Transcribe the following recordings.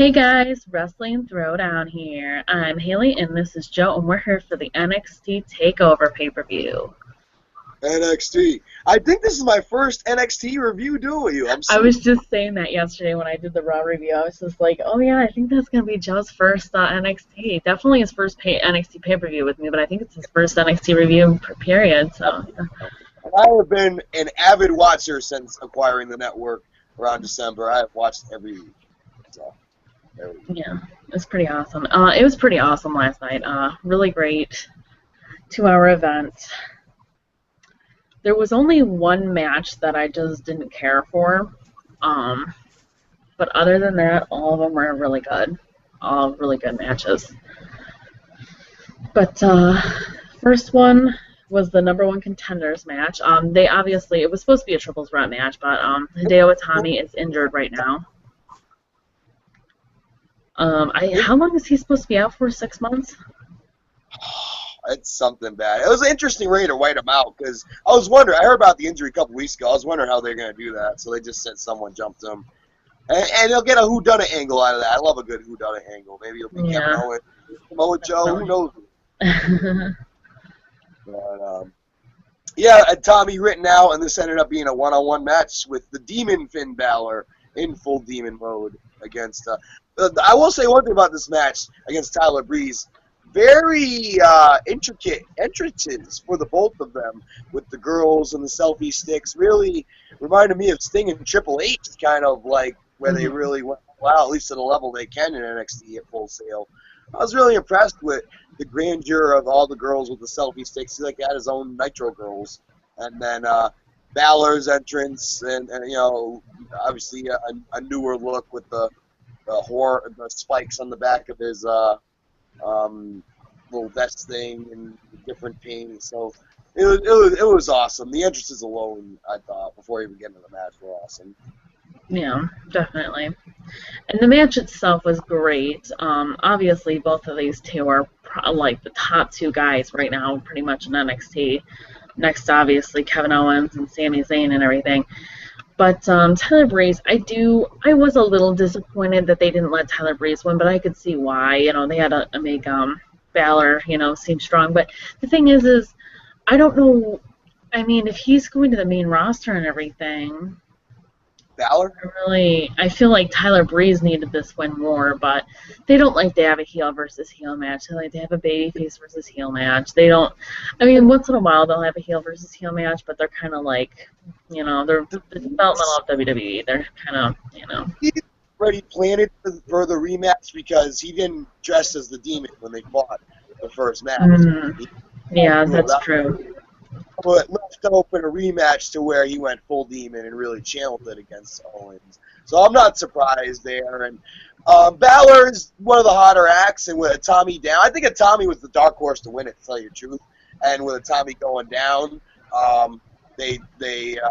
Hey guys, Wrestling Throwdown here. I'm Haley and this is Joe, and we're here for the NXT Takeover pay-per-view. NXT. I think this is my first NXT review doing you. I was just saying that yesterday when I did the Raw review. I was just like, oh yeah, I think that's going to be Joe's first NXT. Definitely his first NXT pay-per-view with me, but I think it's his first NXT review period. So I have been an avid watcher since acquiring the network around December. I have watched every week. So, yeah, it's pretty awesome. It was pretty awesome last night. Really great 2-hour event. There was only one match that I just didn't care for, but other than that, all of them were really good. All really good matches. But first one was the number one contenders match. They obviously, it was supposed to be a triples threat match, but Hideo Itami is injured right now. How long is he supposed to be out for? 6 months? It's something bad. It was an interesting way to write him out because I was wondering. I heard about the injury a couple weeks ago. I was wondering how they're going to do that. So they just said someone jumped him, and they'll get a whodunit angle out of that. I love a good whodunit angle. Maybe it'll be Kevin Owens, Samoa Joe. Who knows? But yeah, Tommy written out, and this ended up being a one-on-one match with the Demon Finn Balor in full demon mode against. I will say one thing about this match against Tyler Breeze. Very intricate entrances for the both of them with the girls and the selfie sticks. Really reminded me of Sting and Triple H, kind of like where they really went well, at least to the level they can in NXT at Full Sail. I was really impressed with the grandeur of all the girls with the selfie sticks. He had his own Nitro girls. And then Balor's entrance and you know, obviously a newer look with the spikes on the back of his little vest thing and different paint. So it was awesome. The entrances alone, I thought, before even getting to the match, were awesome. Yeah, definitely. And the match itself was great. Obviously, both of these two are like the top two guys right now, pretty much in NXT. Next, obviously, Kevin Owens and Sami Zayn and everything. But Tyler Breeze, I was a little disappointed that they didn't let Tyler Breeze win, but I could see why. You know, they had to make Balor, you know, seem strong. But the thing is I don't know. I mean, if he's going to the main roster and everything, Balor? I feel like Tyler Breeze needed this win more, but they don't like to have a heel versus heel match. They like to have a babyface versus heel match. They don't, I mean, once in a while they'll have a heel versus heel match, but they're kind of like, you know, they're the developmental of WWE. They're kind of, you know. He already planned for the rematch because he didn't dress as the Demon when they fought the first match. Yeah, that's true. But left open a rematch to where he went full demon and really channeled it against Owens. So I'm not surprised there. And Balor is one of the hotter acts, and with Itami down, I think Itami was the dark horse to win it, to tell you the truth. And with Itami going down, they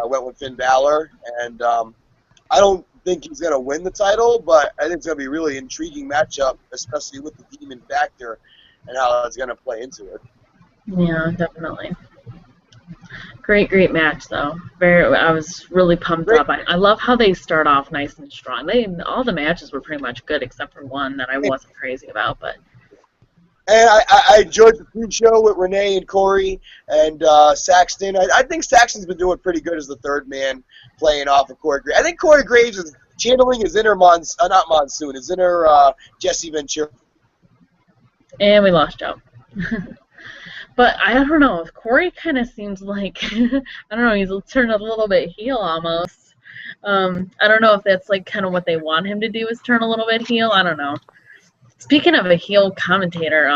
went with Finn Balor, and I don't think he's going to win the title, but I think it's going to be a really intriguing matchup, especially with the demon factor and how it's going to play into it. Yeah, definitely. Great match though. I was really pumped up. I love how they start off nice and strong. All the matches were pretty much good except for one that I wasn't crazy about. But and I enjoyed the pre-show with Renee and Corey and Saxton. I think Saxton's been doing pretty good as the third man, playing off of Corey Graves. I think Corey Graves is channeling his inner his inner Jesse Ventura. And we lost Joe. But I don't know. Corey kind of seems like, I don't know, he's turned a little bit heel almost. I don't know if that's like kind of what they want him to do is turn a little bit heel. I don't know. Speaking of a heel commentator,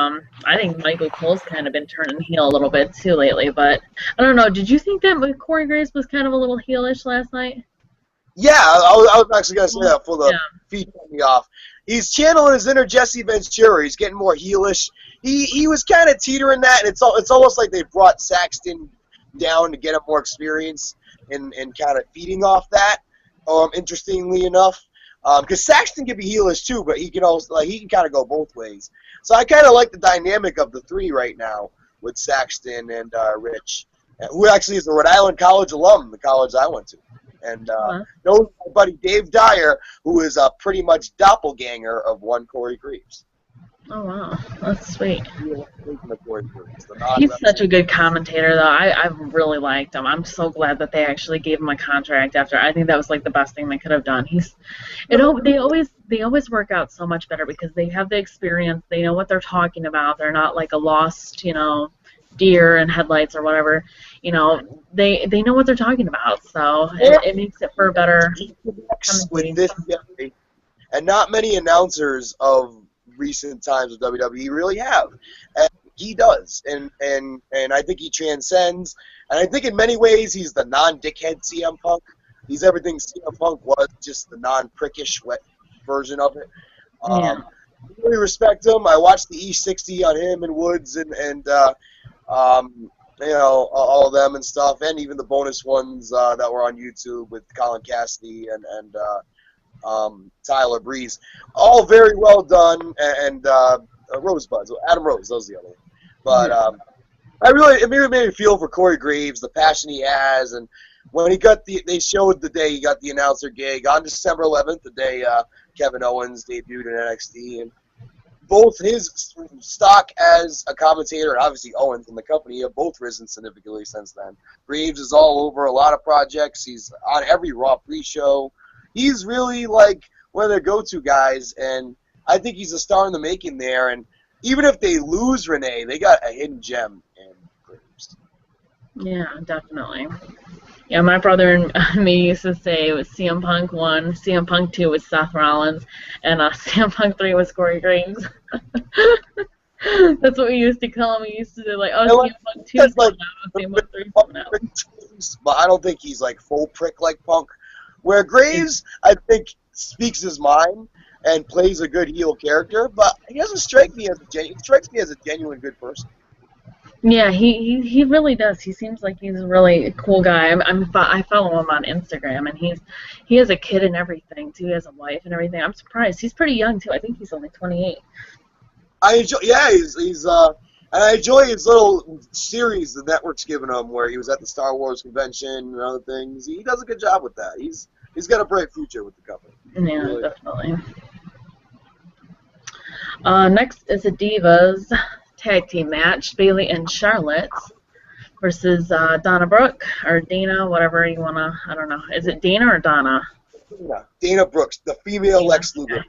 I think Michael Cole's kind of been turning heel a little bit too lately. But I don't know. Did you think that Corey Graves was kind of a little heelish last night? Yeah, I was actually going to say that for the feed me off. He's channeling his inner Jesse Ventura. He's getting more heelish. He was kind of teetering that, and it's almost like they brought Saxton down to get him more experience and kind of feeding off that. Interestingly enough, because Saxton can be heelish too, but he can also he can kind of go both ways. So I kind of like the dynamic of the three right now with Saxton and Rich, who actually is a Rhode Island College alum, the college I went to. and Huh. knows my buddy Dave Dyer, who is a pretty much doppelganger of one Corey Graves. Oh wow, that's sweet. Real version of Corey Graves, the He's such non-wrestling. a good commentator, though. I've really liked him. I'm so glad that they actually gave him a contract after. I think that was like the best thing they could have done. They always work out so much better because they have the experience. They know what they're talking about. They're not like a lost, deer in headlights or whatever. They know what they're talking about. So it makes it for a better With commentating. this guy, and not many announcers of recent times of WWE really have. And he does, and I think he transcends. And I think in many ways he's the non-dickhead CM Punk. He's everything CM Punk was, just the non-prickish version of it. Yeah. I really respect him. I watched the E60 on him and Woods and all of them and stuff, and even the bonus ones that were on YouTube with Colin Cassidy and Tyler Breeze. All very well done, and Rosebuds, Adam Rose, that was the other one. But it really made me feel for Corey Graves, the passion he has, and when they showed the day he got the announcer gig on December 11th, the day Kevin Owens debuted in NXT, and both his stock as a commentator and obviously Owens and the company have both risen significantly since then. Graves is all over a lot of projects. He's on every Raw pre-show. He's really like one of their go-to guys, and I think he's a star in the making there. And even if they lose Renee, they got a hidden gem in Graves. Yeah, definitely. Yeah, my brother and me used to say it was CM Punk 1, CM Punk 2 was Seth Rollins, and CM Punk 3 was Corey Graves. That's what we used to call him. We used to do like, CM Punk 2 is coming out, CM Punk 3 is coming out. But I don't think he's like full prick like Punk. Where Graves, I think, speaks his mind and plays a good heel character, but he doesn't strike me as he strikes me as a genuine good person. Yeah, he really does. He seems like he's a really cool guy. I follow him on Instagram, and he has a kid and everything too. He has a wife and everything. I'm surprised. He's pretty young too. I think he's only 28. I enjoy, and I enjoy his little series the network's giving him, where he was at the Star Wars convention and other things. He does a good job with that. He's got a bright future with the company. Yeah, Really. definitely. Next is a Divas tag team match: Bayley and Charlotte versus Donna Brooke or Dana, whatever you wanna. I don't know. Is it Dana or Donna? Dana Brooks, the female Dana. Lex Luger.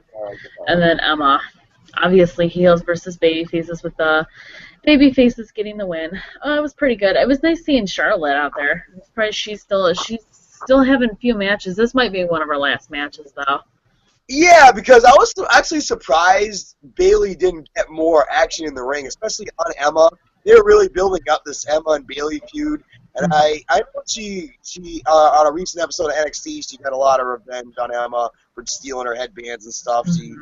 And then Emma. Obviously, heels versus baby faces, with the baby faces getting the win. It was pretty good. It was nice seeing Charlotte out there. I'm surprised she's still having a few matches. This might be one of her last matches, though. Yeah, because I was actually surprised Bayley didn't get more action in the ring, especially on Emma. They were really building up this Emma and Bayley feud, and I know she on a recent episode of NXT, she got a lot of revenge on Emma for stealing her headbands and stuff. She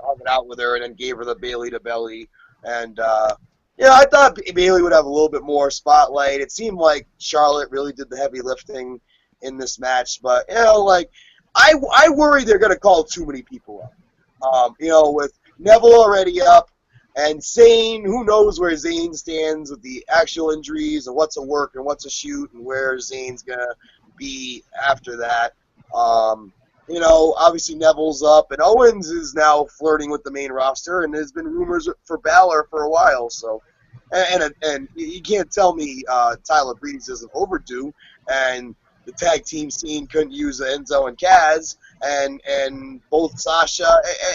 hung it out with her and then gave her the Bayley to belly, and I thought Bayley would have a little bit more spotlight. It seemed like Charlotte really did the heavy lifting in this match, but I worry they're going to call too many people up. With Neville already up and Zayn, who knows where Zayn stands with the actual injuries and what's a work and what's a shoot and where Zayn's going to be after that. Obviously Neville's up and Owens is now flirting with the main roster, and there's been rumors for Balor for a while. So, and you can't tell me Tyler Breeze isn't overdue, and the tag team scene couldn't use Enzo and Kaz, and both Sasha,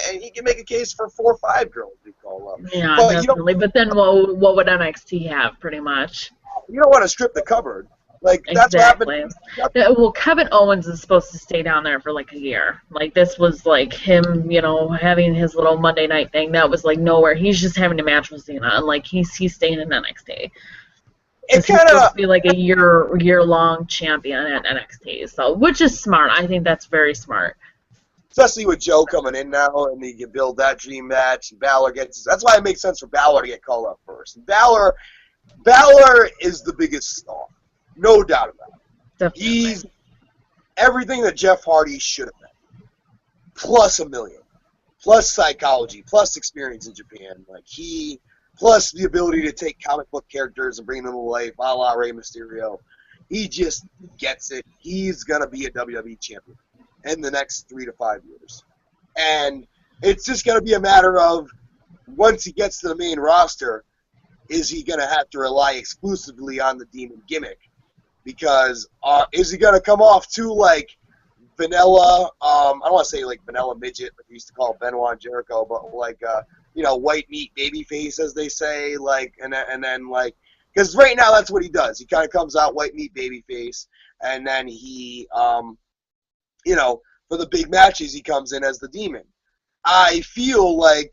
and you can make a case for 4 or 5 girls we call them. Yeah, But definitely. But then what would NXT have, pretty much? you don't want to strip the cupboard. That's Exactly. what happened. Well, Kevin Owens is supposed to stay down there for like a year. Like, this was like him, having his little Monday night thing. That was like nowhere. He's just having a match with Cena, and like he's staying in NXT. It's He's kind supposed of to be like a year-long champion at NXT. So, which is smart. I think that's very smart. especially with Joe coming in now, and he can build that dream match. And Balor gets. That's why it makes sense for Balor to get called up first. Balor is the biggest star, no doubt about it. Definitely. He's everything that Jeff Hardy should have been, plus a million, plus psychology, plus experience in Japan. Plus the ability to take comic book characters and bring them to life, a la Rey Mysterio. He just gets it. He's going to be a WWE champion in the next 3 to 5 years. And it's just going to be a matter of, once he gets to the main roster, is he going to have to rely exclusively on the Demon gimmick? Because is he going to come off too like vanilla, I don't want to say like vanilla midget, like we used to call Benoit and Jericho, but like, white meat babyface, as they say, like, and then like, because right now that's what he does. He kind of comes out white meat babyface, and then he, for the big matches, he comes in as the Demon. I feel like,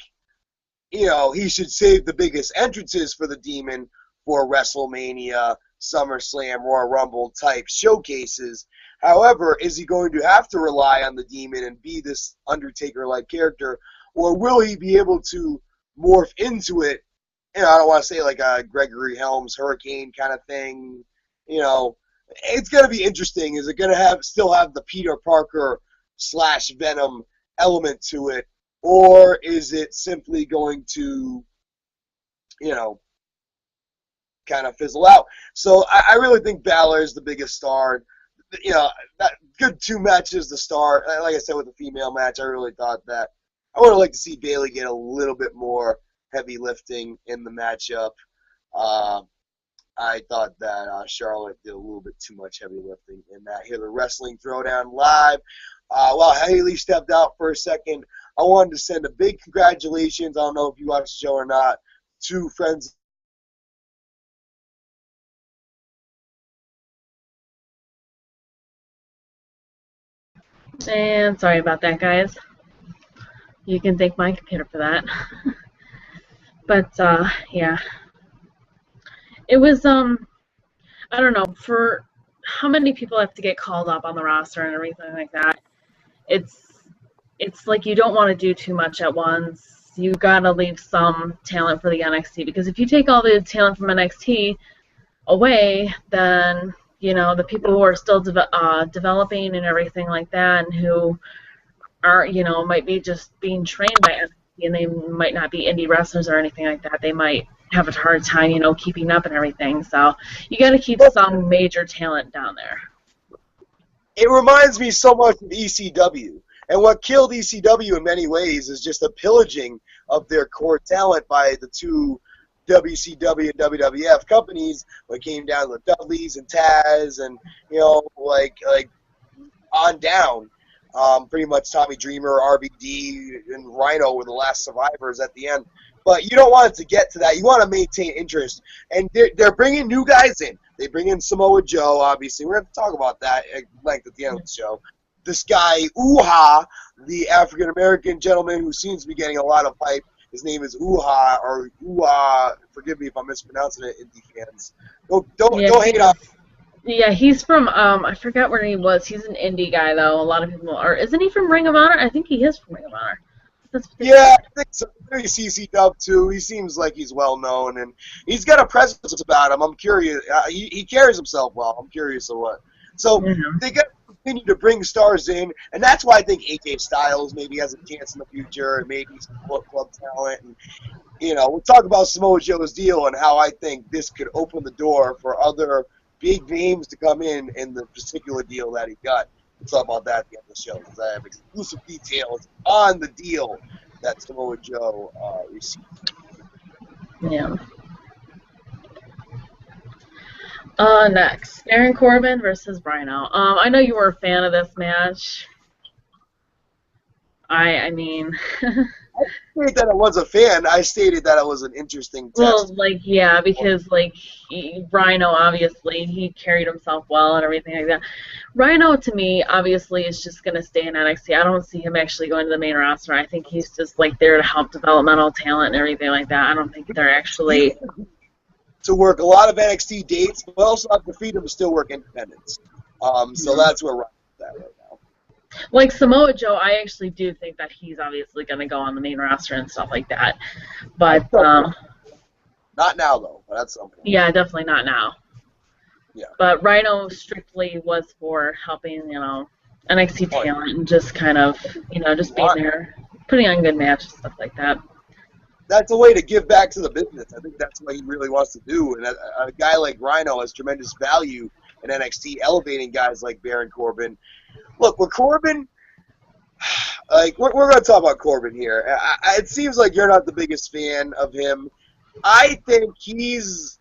he should save the biggest entrances for the Demon for WrestleMania, SummerSlam, Royal Rumble type showcases. However, is he going to have to rely on the Demon and be this Undertaker-like character, or will he be able to morph into it? I don't want to say like a Gregory Helms Hurricane kind of thing. It's going to be interesting. Is it going to still have the Peter Parker / Venom element to it, or is it simply going to, kind of fizzle out? So I really think Balor is the biggest star. That good 2 matches to start. Like I said, with the female match, I really thought that I would have liked to see Bayley get a little bit more heavy lifting in the matchup. I thought that Charlotte did a little bit too much heavy lifting in that. Here, the Wrestling Throwdown live. While Haley stepped out for a second, I wanted to send a big congratulations. I don't know if you watched the show or not, to friends. And sorry about that, guys. You can thank my computer for that. But, yeah. It was, I don't know, for how many people have to get called up on the roster and everything like that, it's like you don't want to do too much at once. You gotta leave some talent for the NXT, because if you take all the talent from NXT away, then, the people who are still developing and everything like that, and who are, might be just being trained by NXT, and they might not be indie wrestlers or anything like that. They might have a hard time, keeping up and everything. So you got to keep some major talent down there. It reminds me so much of ECW. And what killed ECW in many ways is just a pillaging of their core talent by the 2 WCW and WWF companies when it came down to the Dudleys and Taz and, like on down. Pretty much Tommy Dreamer, RVD, and Rhino were the last survivors at the end. But you don't want it to get to that. You want to maintain interest. And they're bringing new guys in. They bring in Samoa Joe, obviously. We're going to talk about that at length at the end of the show. This guy, Uha, the African-American gentleman who seems to be getting a lot of hype. His name is Uha, or Uha. Forgive me if I'm mispronouncing it, indie fans. Don't hate on. Yeah, he's from, I forgot where he was. He's an indie guy, though. A lot of people are. Isn't he from Ring of Honor? I think he is from Ring of Honor. Yeah, I think so. Maybe CC Dub, too. He seems like he's well-known, and he's got a presence about him. I'm curious. He carries himself well. I'm curious of what. So they got to continue to bring stars in, and that's why I think AJ Styles maybe has a chance in the future, and maybe some club talent. And, we'll talk about Samoa Joe's deal and how I think this could open the door for other big names to come in the particular deal that he got. We'll talk about that at the end of the show, because I have exclusive details on the deal that Samoa Joe received. Yeah. Next, Baron Corbin versus Rhino. I know you were a fan of this match. I mean... I stated that I was a fan. I stated that it was an interesting test. Well, because, Rhino, obviously, he carried himself well and everything like that. Rhino, to me, obviously, is just going to stay in NXT. I don't see him actually going to the main roster. I think he's just, there to help developmental talent and everything like that. I don't think they're actually... To work a lot of NXT dates, but also have the freedom to still work independents. So that's where Rhino's at right now. Like Samoa Joe, I actually do think that he's obviously going to go on the main roster and stuff like that. But not now, though. But at some point. Yeah, definitely not now. Yeah. But Rhino strictly was for helping, NXT talent and just kind of, just being there, putting on good matches, stuff like that. That's a way to give back to the business. I think that's what he really wants to do. And a guy like Rhino has tremendous value in NXT, elevating guys like Baron Corbin. Look, with Corbin, like we're going to talk about Corbin here. It seems like you're not the biggest fan of him. I think he's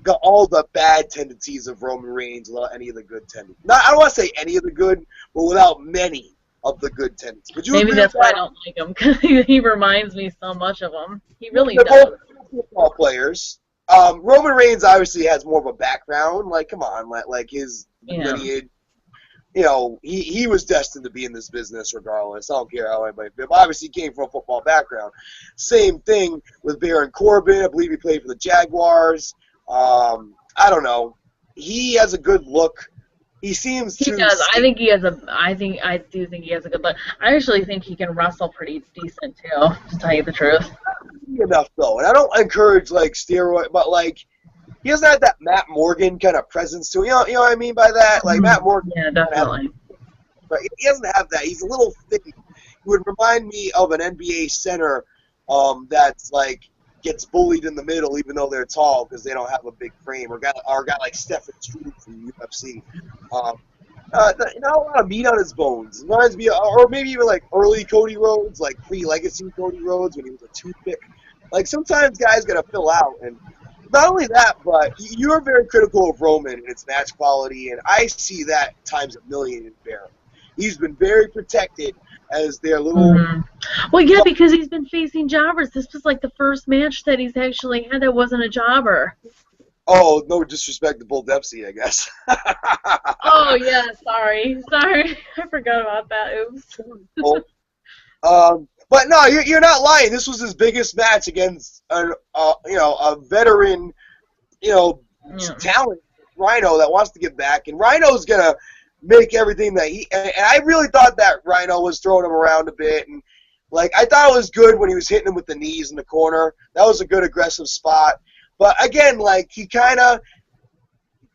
got all the bad tendencies of Roman Reigns without any of the good tendencies. I don't want to say any of the good, but without many of the good tendencies. Would you Maybe agree with that's why I that? don't like him, because he reminds me so much of him. He really They're does. both football players. Roman Reigns obviously has more of a background. Like, come on, like his Yeah. lineage. You know, he was destined to be in this business regardless. I don't care how anybody feels. But obviously, he came from a football background. Same thing with Baron Corbin. I believe he played for the Jaguars. I don't know. He has a good look. He seems He to. does. I do think he has a good look. I actually think he can wrestle pretty decent too, to tell you the truth. Enough though, and I don't encourage like steroid, but like he doesn't have that Matt Morgan kind of presence to him. You know what I mean by that? Like Matt Morgan. Yeah, definitely. But he doesn't have that. He's a little thick. He would remind me of an NBA center that's like gets bullied in the middle even though they're tall because they don't have a big frame, or a guy like Stephen Struve from UFC. Not a lot of meat on his bones. It reminds me, or maybe even like early Cody Rhodes, like pre-legacy Cody Rhodes when he was a toothpick. Like sometimes guys gotta fill out, and not only that, but you're very critical of Roman and its match quality, and I see that times a million in Baron. He's been very protected as their little. Well, yeah, because he's been facing jobbers. This was like the first match that he's actually had that wasn't a jobber. Oh, no disrespect to Bull Dempsey, I guess. Oh yeah, sorry, I forgot about that. Oops. But no, you're not lying. This was his biggest match against a veteran, talent, Rhino, that wants to get back, and Rhino's gonna make everything that he. And I really thought that Rhino was throwing him around a bit, and like I thought it was good when he was hitting him with the knees in the corner. That was a good aggressive spot. But again, like he kind of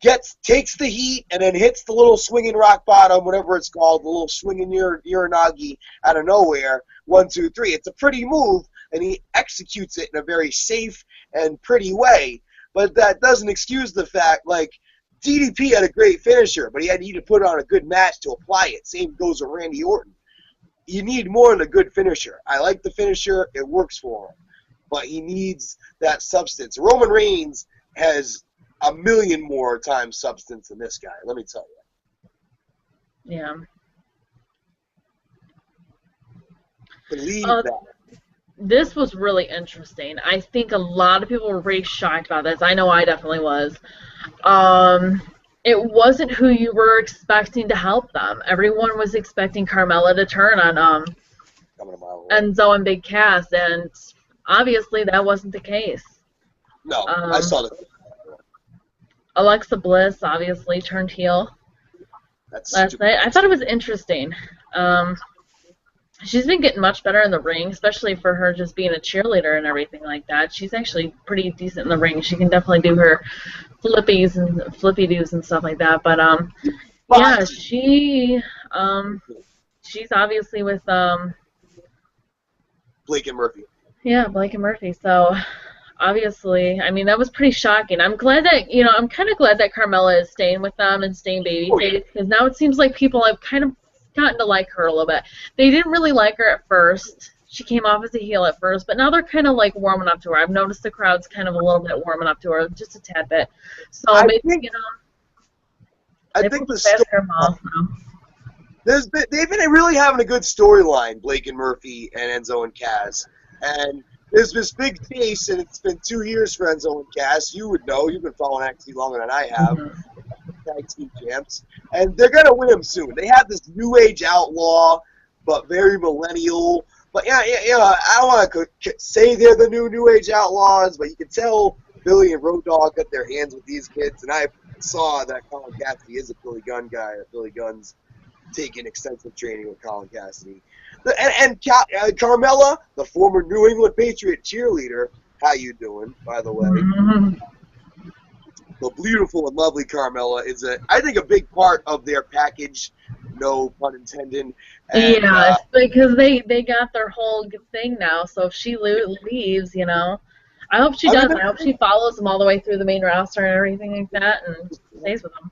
takes the heat and then hits the little swinging rock bottom, whatever it's called, the little swinging uranagi out of nowhere. 1, 2, 3. It's a pretty move, and he executes it in a very safe and pretty way. But that doesn't excuse the fact, like, DDP had a great finisher, but he had to put on a good match to apply it. Same goes with Randy Orton. You need more than a good finisher. I like the finisher. It works for him. But he needs that substance. Roman Reigns has a million more times substance than this guy, let me tell you. Yeah. Believe that. This was really interesting. I think a lot of people were pretty shocked about this. I know I definitely was. It wasn't who you were expecting to help them. Everyone was expecting Carmella to turn on Enzo and Big Cass, and obviously that wasn't the case. No, I saw that. Alexa Bliss obviously turned heel last night. I thought it was interesting. She's been getting much better in the ring, especially for her just being a cheerleader and everything like that. She's actually pretty decent in the ring. She can definitely do her flippies and flippy-doos and stuff like that. But yeah, she's obviously with Blake and Murphy. Yeah, Blake and Murphy. So obviously, I mean, that was pretty shocking. I'm glad that, I'm kind of glad that Carmella is staying with them and staying babyface, because now it seems like people have kind of gotten to like her a little bit. They didn't really like her at first. She came off as a heel at first, but now they're kind of like warming up to her. I've noticed the crowd's kind of a little bit warming up to her, just a tad bit. So I maybe, think they've been really having a good storyline, Blake and Murphy and Enzo and Cass. And there's this big chase, and it's been 2 years for Enzo and Cass. You would know. You've been following NXT longer than I have. Tag team champs. And they're going to win them soon. They have this new age outlaw, but very millennial. But, I don't want to say they're the new age outlaws, but you can tell Billy and Road Dogg got their hands with these kids. And I saw that Colin Cassidy is a Billy Gunn guy. That Billy Gunn's taking extensive training with Colin Cassidy. And Carmella, the former New England Patriot cheerleader, how you doing, by the way? The beautiful and lovely Carmella is, I think, a big part of their package, no pun intended. And, because they got their whole thing now, so if she leaves, I hope she I mean, does. I hope she follows them all the way through the main roster and everything like that, and stays with them.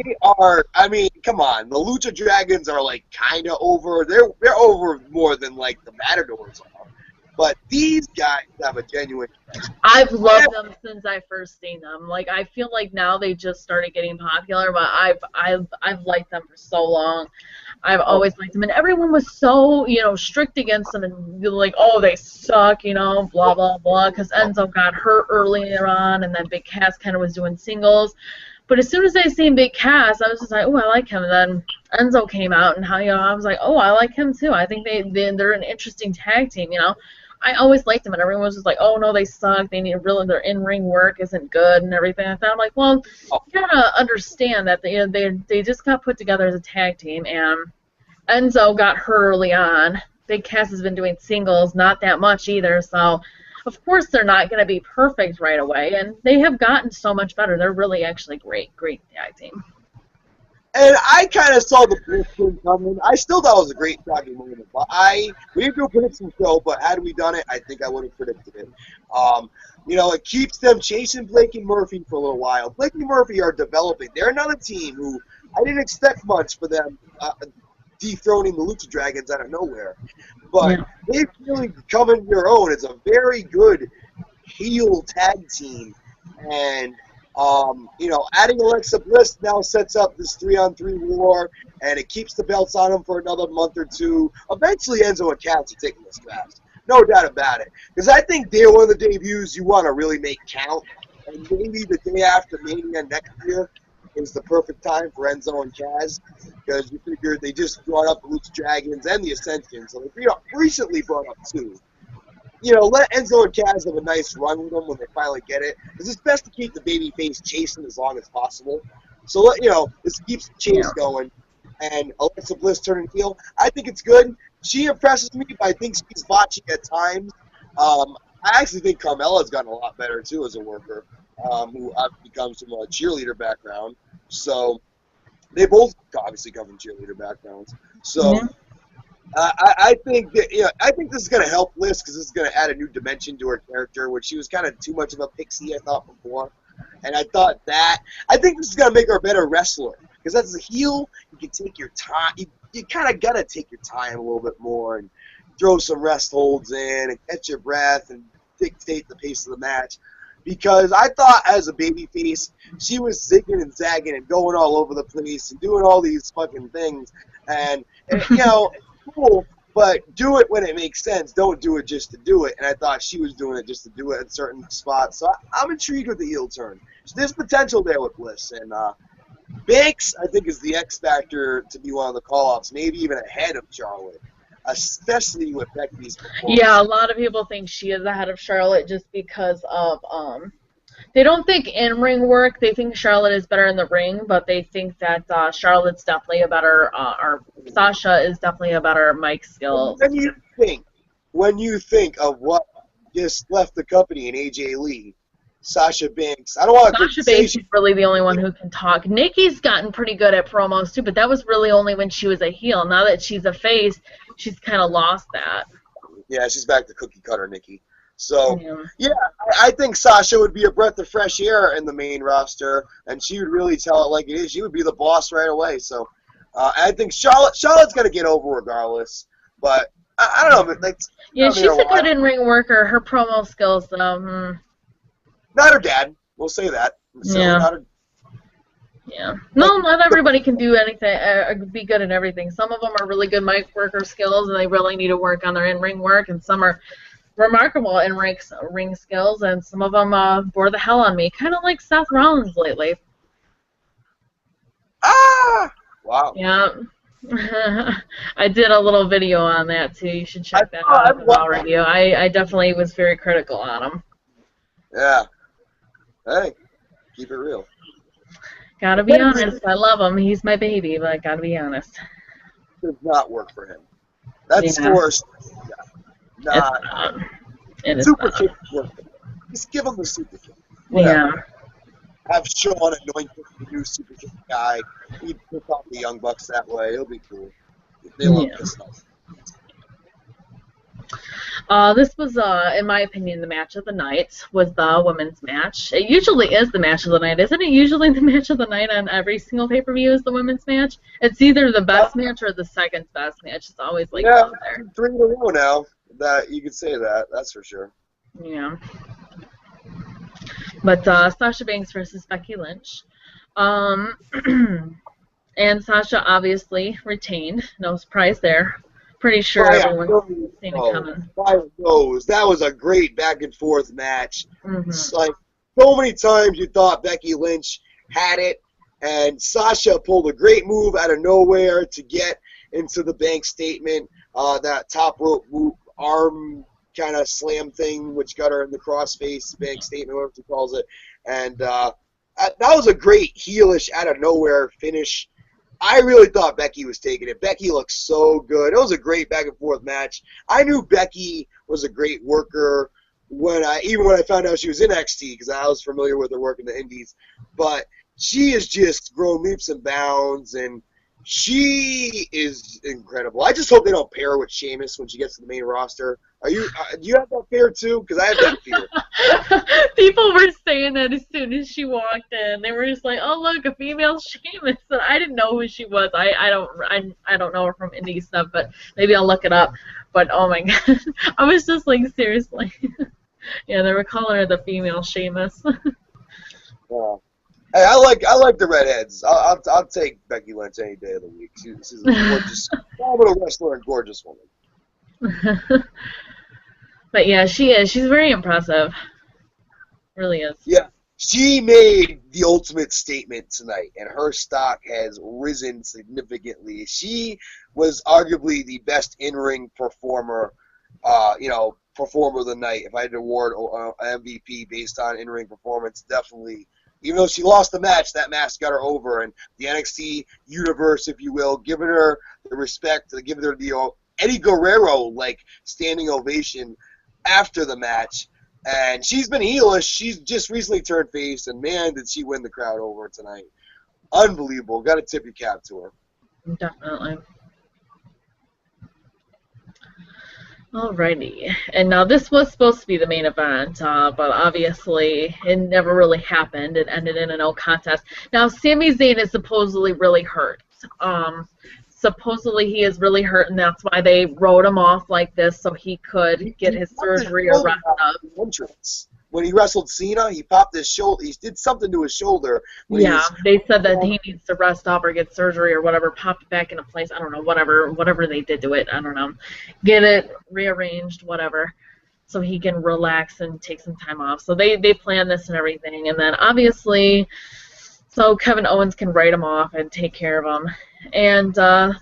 they are. I mean, come on. The Lucha Dragons are like kind of over. They're over more than like the Matadors are. But these guys have a genuine connection. I've loved them since I first seen them. Like I feel like now they just started getting popular, but I've liked them for so long. I've always liked them, and everyone was so strict against them and like, oh, they suck, blah blah blah, because Enzo got hurt earlier on, and then Big Cass kind of was doing singles. But as soon as I seen Big Cass, I was just like, oh, I like him. And then Enzo came out, and I was like, oh, I like him too. I think they're an interesting tag team. I always liked them, and everyone was just like, oh, no, they suck. They need really, their in-ring work isn't good and everything like that. I'm like, well, you gotta understand that they just got put together as a tag team, and Enzo got hurt early on. Big Cass has been doing singles, not that much either, so of course they're not going to be perfect right away, and they have gotten so much better. They're really actually great tag team. And I kind of saw the Bliss thing coming. I still thought it was a great shocking moment. But we didn't do a prediction show, but had we done it, I think I would have predicted it. It keeps them chasing Blake and Murphy for a little while. Blake and Murphy are developing. They're another team who I didn't expect much for them dethroning the Lucha Dragons out of nowhere. But they've really come into their own. It's a very good heel tag team. And adding Alexa Bliss now sets up this 3-on-3 war, and it keeps the belts on them for another month or two. Eventually, Enzo and Cass are taking this fast. No doubt about it. Because I think they're one of the debuts you want to really make count. And maybe the day after Mania next year is the perfect time for Enzo and Cass. Because you figure they just brought up the Lucha Dragons and the Ascension. So they recently brought up two. Let Enzo and Cass have a nice run with them when they finally get it. Because it's best to keep the babyface chasing as long as possible. So, this keeps the chase going. And Alexa Bliss turning heel, I think it's good. She impresses me, but I think she's botching at times. I actually think Carmella's gotten a lot better, too, as a worker, who obviously comes from a cheerleader background. So, they both obviously come from cheerleader backgrounds. So, I think that I think this is going to help Bliss because this is going to add a new dimension to her character, which she was kind of too much of a pixie, I thought, before. And I think this is going to make her a better wrestler because as a heel, you can take your time. You kind of got to take your time a little bit more and throw some rest holds in and catch your breath and dictate the pace of the match. Because I thought as a babyface, she was zigging and zagging and going all over the place and doing all these fucking things. And cool, but do it when it makes sense. Don't do it just to do it. And I thought she was doing it just to do it in certain spots. So I'm intrigued with the heel turn. So there's potential there with Bliss. And Banks, I think, is the X factor to be one of the call-ups, maybe even ahead of Charlotte, especially with Becky's performance. Yeah, a lot of people think she is ahead of Charlotte just because of they don't think in-ring work. They think Charlotte is better in the ring, but they think that Charlotte's definitely a better, or Sasha is definitely a better mic skills. When you think of what just left the company in AJ Lee, Sasha Banks, I don't want to Sasha Banks is really the only one who can talk. Nikki's gotten pretty good at promos too, but that was really only when she was a heel. Now that she's a face, she's kind of lost that. Yeah, she's back to cookie cutter Nikki. So, I think Sasha would be a breath of fresh air in the main roster, and she would really tell it like it is. She would be the boss right away. So, I think Charlotte's going to get over regardless. But, I don't know. But she's a good in-ring worker. Her promo skills, though. Not her dad. We'll say that. So No, not everybody can do anything, be good at everything. Some of them are really good mic worker skills, and they really need to work on their in-ring work, and some are remarkable in ring skills, and some of them bore the hell on me, kind of like Seth Rollins lately. Wow. Yeah. I did a little video on that, too. You should check that out. Review. I definitely was very critical on him. Yeah. Hey, keep it real. Gotta be honest. I love him. He's my baby, but I gotta be honest. Does not work for him. That's forced. Super kick work. Just give him the super kick. Whatever. Yeah. Have Sean anoint the new super kick guy. He'd pick off the Young Bucks that way. It'll be cool. They love this stuff. This was, in my opinion, the match of the night. Was the women's match. It usually is the match of the night, isn't it? Usually the match of the night on every single pay-per-view is the women's match. It's either the best match or the second best match. It's always like Yeah, up there. 3 in a row now. That you could say that. That's for sure. Yeah. But Sasha Banks versus Becky Lynch. Um, and Sasha obviously retained. No surprise there. Pretty sure everyone's seen it coming. Fire goes. That was a great back and forth match. Mm-hmm. It's like so many times you thought Becky Lynch had it, and Sasha pulled a great move out of nowhere to get into the bank statement. That top rope move, arm kind of slam thing, which got her in the crossface bank statement, whatever she calls it. And that was a great heelish out of nowhere finish. I really thought Becky was taking it. Becky looked so good. It was a great back and forth match. I knew Becky was a great worker even when I found out she was in NXT, because I was familiar with her work in the Indies. But she has just grown leaps and bounds, and she is incredible. I just hope they don't pair her with Sheamus when she gets to the main roster. Do you have that fear too? Because I have that fear. People were saying that as soon as she walked in. They were just like, "Oh, look, a female Sheamus." And I didn't know who she was. I don't know her from indie stuff, but maybe I'll look it up. But oh my god, I was just like, seriously. Yeah, they were calling her the female Sheamus. Yeah. Hey, I like the redheads. I'll take Becky Lynch any day of the week. She's a gorgeous, phenomenal wrestler and gorgeous woman. But yeah, she is. She's very impressive. Really is. Yeah, she made the ultimate statement tonight, and her stock has risen significantly. She was arguably the best in-ring performer, performer of the night. If I had to award an MVP based on in-ring performance, definitely. Even though she lost the match, that match got her over, and the NXT universe, if you will, giving her the respect, giving her the Eddie Guerrero-like standing ovation after the match. And she's been heelish. She's just recently turned face, and man, did she win the crowd over tonight. Unbelievable. Got to tip your cap to her. Definitely. Alrighty. And now this was supposed to be the main event, but obviously it never really happened. It ended in a no contest. Now, Sami Zayn is supposedly really hurt. Supposedly he is really hurt, and that's why they wrote him off like this so he could get his surgery or rest up. When he wrestled Cena, he popped his shoulder. He did something to his shoulder. Yeah, they said that he needs to rest up or get surgery or whatever, popped it back into place. I don't know, whatever they did to it. I don't know. Get it rearranged, whatever, so he can relax and take some time off. So they planned this and everything, and then obviously, so Kevin Owens can write him off and take care of him. And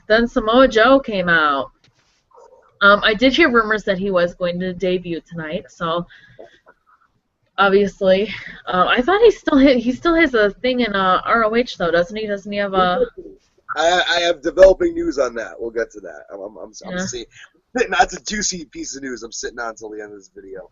then Samoa Joe came out. I did hear rumors that he was going to debut tonight, so obviously, I thought he still has a thing in ROH though, doesn't he? Doesn't he have a? I have developing news on that. We'll get to that. I'm seeing. That's a juicy piece of news. I'm sitting on until the end of this video.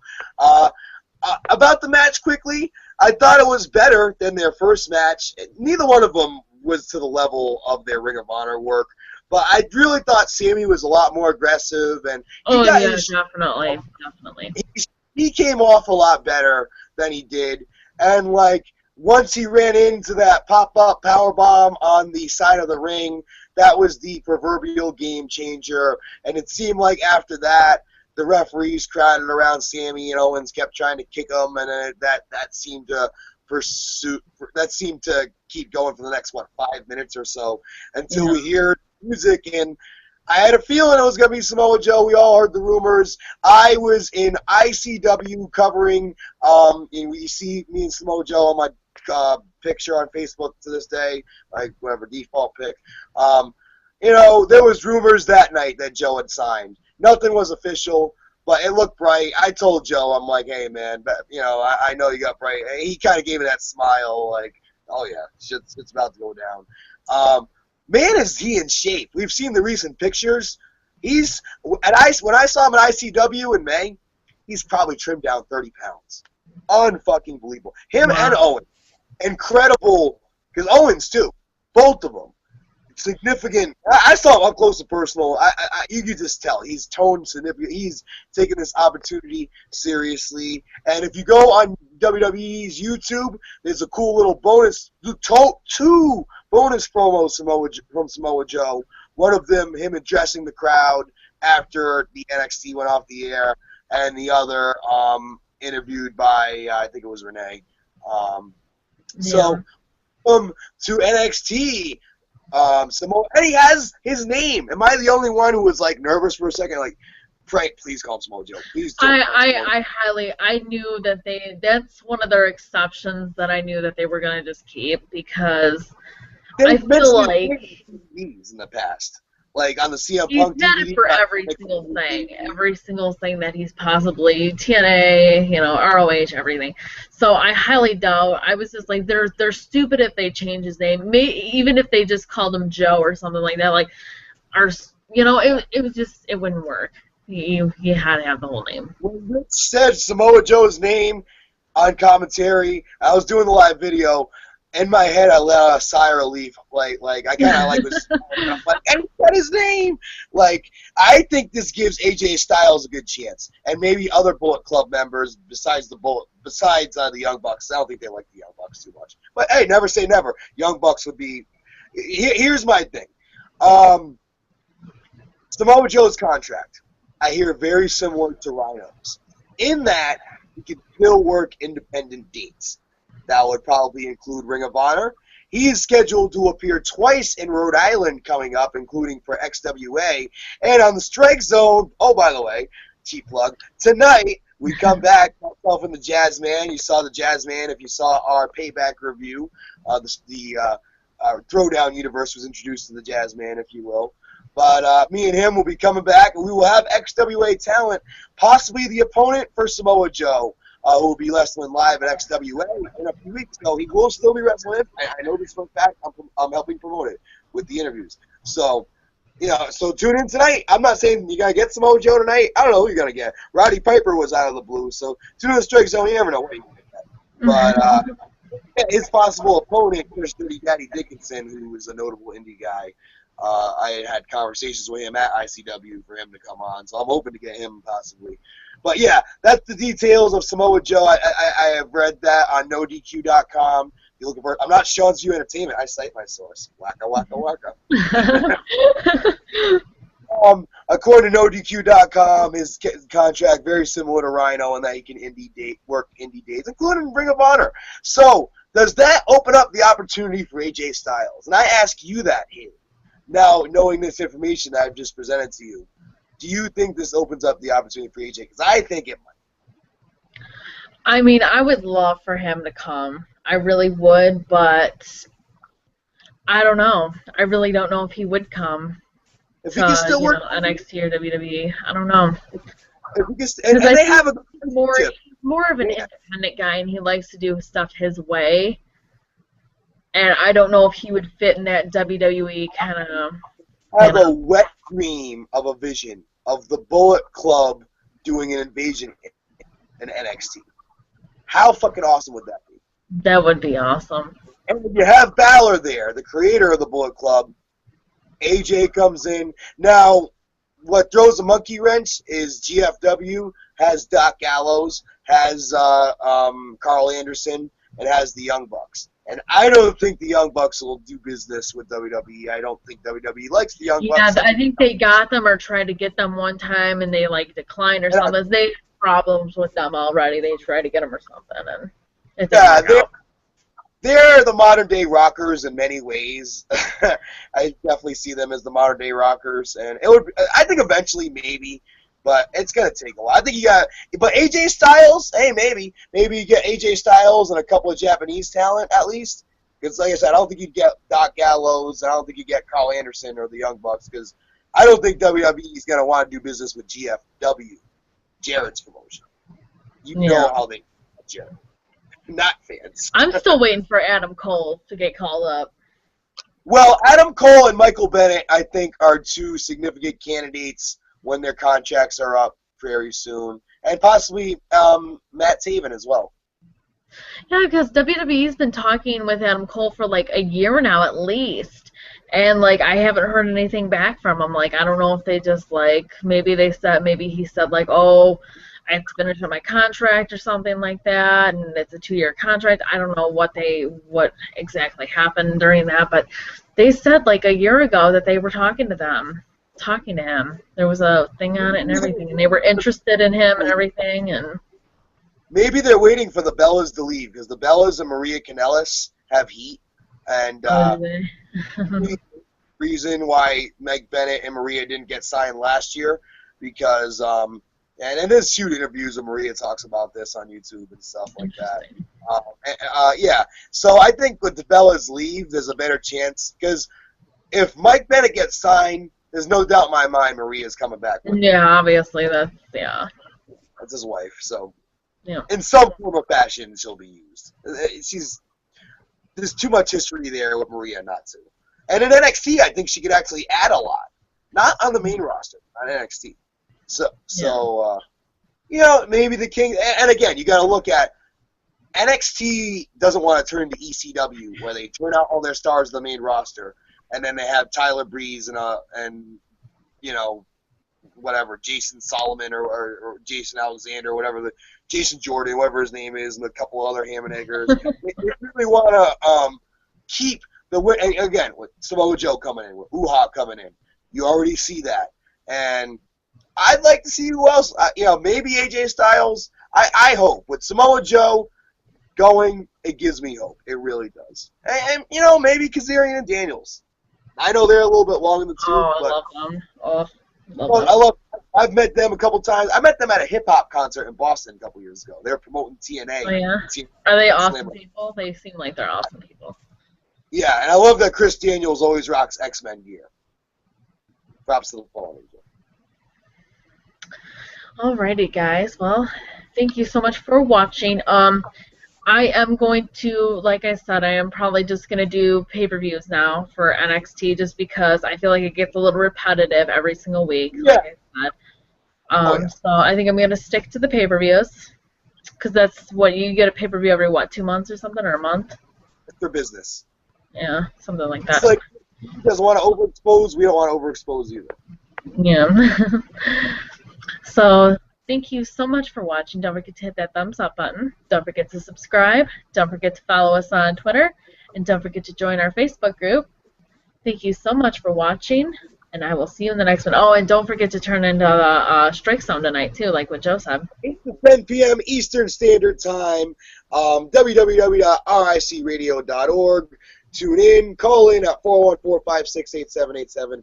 About the match quickly, I thought it was better than their first match. Neither one of them was to the level of their Ring of Honor work, but I really thought Sammy was a lot more aggressive, and definitely. He came off a lot better than he did, and like once he ran into that pop-up powerbomb on the side of the ring, that was the proverbial game changer, and it seemed like after that, the referees crowded around Sammy, and Owens kept trying to kick him, and that seemed to keep going for the next 5 minutes or so until we hear music. And I had a feeling it was going to be Samoa Joe. We all heard the rumors. I was in ICW covering, and you see me and Samoa Joe on my picture on Facebook to this day, like whatever default pic. There was rumors that night that Joe had signed. Nothing was official, but it looked bright. I told Joe, I'm like, hey, man, I know you got bright. He kind of gave me that smile, like, oh, yeah, it's about to go down. Man, is he in shape. We've seen the recent pictures. When I saw him at ICW in May, he's probably trimmed down 30 pounds. Unfucking believable. Him and Owens. Incredible, because Owens, too. Both of them. significant. I saw him up close and personal. You could just tell he's toned significant. He's taking this opportunity seriously. And if you go on WWE's YouTube, there's a cool little bonus, two bonus promos from Samoa Joe. One of them, him addressing the crowd after the NXT went off the air, and the other interviewed by I think it was Renee. So to NXT. Samoa, and he has his name. Am I the only one who was like nervous for a second? Like, Frank, please call him Samoa Joe. Please don't. I knew that that's one of their exceptions that I knew that they were going to just keep because I feel like in the past. Like on the CM he's Punk had DVD, it for every single thing that he's possibly TNA, ROH, everything. So I highly doubt. I was just like, they're stupid if they change his name. Even if they just called him Joe or something like that. Like, it was just it wouldn't work. He had to have the whole name. When Rich said Samoa Joe's name on commentary, I was doing the live video. In my head, I let out a sigh of relief. Like I kind of like was like, and he said his name. Like, I think this gives AJ Styles a good chance, and maybe other Bullet Club members besides the Young Bucks. I don't think they like the Young Bucks too much. But hey, never say never. Young Bucks would be. Here's my thing. Samoa Joe's contract, I hear very similar to Rhino's, in that he can still work independent dates. That would probably include Ring of Honor. He is scheduled to appear twice in Rhode Island coming up, including for XWA. And on the Strike Zone, oh, by the way, cheap plug, tonight we come back, myself and the Jazz Man. You saw the Jazz Man if you saw our Payback review. The Throwdown universe was introduced to the Jazz Man, if you will. But me and him will be coming back, and we will have XWA talent, possibly the opponent for Samoa Joe. Who will be wrestling live at XWA in a few weeks. So he will still be wrestling. I know this for a fact. I'm helping promote it with the interviews. So, so tune in tonight. I'm not saying you're going to get Samoa Joe tonight. I don't know who you're going to get. Roddy Piper was out of the blue. So tune in to the Strike Zone. You never know what you're going to get. But his possible opponent, Chris Dirty Daddy Dickinson, who is a notable indie guy, I had conversations with him at ICW for him to come on. So I'm hoping to get him possibly. But yeah, that's the details of Samoa Joe. I have read that on NoDQ.com. You're looking for. I'm not Sean View Entertainment. I cite my source. Waka waka waka. According to NoDQ.com, his contract very similar to Rhino in that he can work indie dates, including Ring of Honor. So does that open up the opportunity for AJ Styles? And I ask you that here. Now, knowing this information that I've just presented to you, do you think this opens up the opportunity for AJ? Because I think it might. I mean, I would love for him to come. I really would, but I don't know. I really don't know if he would come. If he can still work NXT or WWE, I don't know. Because they have a more of an independent guy, and he likes to do stuff his way. And I don't know if he would fit in that WWE kind of. I have a wet dream of a vision of the Bullet Club doing an invasion in NXT. How fucking awesome would that be? That would be awesome. And when you have Balor there, the creator of the Bullet Club, AJ comes in. Now, what throws a monkey wrench is GFW has Doc Gallows, has Carl Anderson, and has the Young Bucks. And I don't think the Young Bucks will do business with WWE. I don't think WWE likes the Young Bucks. Yeah, I think they got them or tried to get them one time, and they declined or something. They had problems with them already. They tried to get them or something, and it didn't work out. They're the modern day Rockers in many ways. I definitely see them as the modern day Rockers, and it would. I think eventually maybe. But it's going to take a while. I think but AJ Styles, hey, maybe you get AJ Styles and a couple of Japanese talent at least. Because like I said, I don't think you'd get Doc Gallows. I don't think you'd get Carl Anderson or the Young Bucks. Because I don't think WWE is going to want to do business with GFW, Jarrett's promotion. You know how they Jarrett. Not fans. I'm still waiting for Adam Cole to get called up. Well, Adam Cole and Michael Bennett, I think, are two significant candidates when their contracts are up very soon. And possibly Matt Taven as well. Yeah, because WWE's been talking with Adam Cole for a year now at least. And like I haven't heard anything back from him. Like I don't know if they just like maybe he said like, oh, I have to finish up my contract or something like that, and it's a 2-year contract. I don't know what exactly happened during that, but they said like a year ago that they were talking to him. There was a thing on it and everything, and they were interested in him and everything. And Maybe they're waiting for the Bellas to leave because the Bellas and Maria Kanellis have heat, and oh, do they? the reason why Meg Bennett and Maria didn't get signed last year because and there's shoot interviews of Maria talks about this on YouTube and stuff like that. Interesting. Yeah, so I think with the Bellas leave, there's a better chance because if Mike Bennett gets signed, there's no doubt in my mind Maria's coming back with him. Yeah, obviously That's his wife, so yeah. in some form or fashion she'll be used. There's too much history there with Maria not to. And in NXT, I think she could actually add a lot, not on the main roster, on NXT. So maybe the King. And again, you got to look at NXT doesn't want to turn to ECW where they turn out all their stars to the main roster, and then they have Tyler Breeze and whatever Jason Solomon or Jason Alexander or whatever Jason Jordan, whatever his name is, and a couple other ham and eggers. They really want to keep the and again with Samoa Joe coming in, with Uha coming in. You already see that, and I'd like to see who else. Maybe AJ Styles. I hope with Samoa Joe going, it gives me hope. It really does. And maybe Kazarian and Daniels. I know they're a little bit long in the tooth. Oh, I but love them. Oh, I've met them a couple times. I met them at a hip hop concert in Boston a couple years ago. They were promoting TNA. Oh, yeah? Are they awesome people? They seem like they're awesome people. Yeah, and I love that Chris Daniels always rocks X-Men gear. Props to the Fallen Angel. Alrighty, guys. Well, thank you so much for watching. I am going to, like I said, I am probably just going to do pay-per-views now for NXT just because I feel like it gets a little repetitive every single week, like I said. So I think I'm going to stick to the pay-per-views because that's what you get a pay-per-view every, 2 months or something, or a month? It's their business. Yeah, something like that. It's like, you guys want to overexpose, we don't want to overexpose either. Yeah. So thank you so much for watching. Don't forget to hit that thumbs up button. Don't forget to subscribe. Don't forget to follow us on Twitter. And don't forget to join our Facebook group. Thank you so much for watching, and I will see you in the next one. Oh, and don't forget to turn into the Strike Zone tonight, too, like what Joe said. 8 to 10 p.m. Eastern Standard Time, www.ricradio.org. Tune in, call in at 414-568-7787,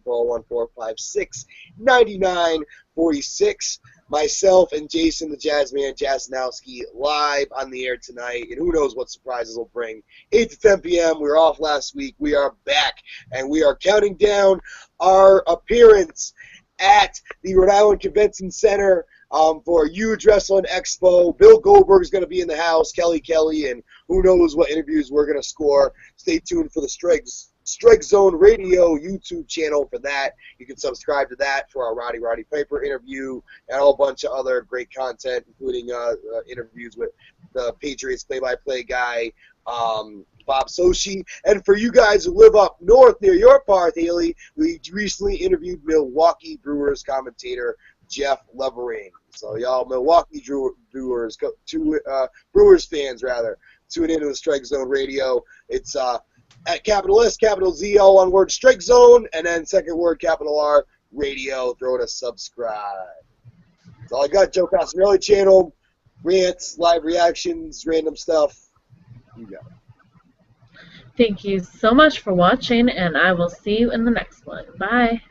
414-566-9946. Myself and Jason, the Jazzman, Jasnowski, live on the air tonight, and who knows what surprises will bring. 8 to 10 p.m., we were off last week. We are back, and we are counting down our appearance at the Rhode Island Convention Center for a huge wrestling expo. Bill Goldberg is going to be in the house, Kelly, and who knows what interviews we're going to score. Stay tuned for the Strike Zone Radio YouTube channel for that. You can subscribe to that for our Roddy Piper interview and a whole bunch of other great content, including interviews with the Patriots play-by-play guy, Bob Sochi. And for you guys who live up north near your part, Haley, we recently interviewed Milwaukee Brewers commentator Jeff Levering. So y'all Milwaukee Brewers fans, rather, tune into the Strike Zone Radio. It's at capital S, capital Z, all one word, Strike Zone, and then second word, capital R, Radio. Throw it a subscribe. That's all I got. Joe Casanelli channel, rants, live reactions, random stuff. You got it. Thank you so much for watching, and I will see you in the next one. Bye.